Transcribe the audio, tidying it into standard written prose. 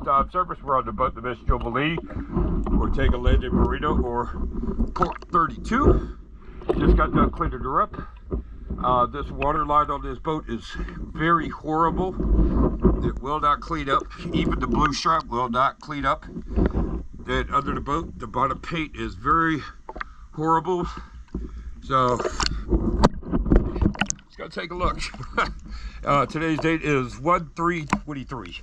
Stop Service. We're on the boat, the Miss Jubilee. We're taking land in Marina or Port 32. Just got done cleaning her up. This water line on this boat is very horrible. It will not clean up. Even the blue stripe will not clean up. Then under the boat, the bottom paint is very horrible. So let's go take a look. Today's date is 1/3/23.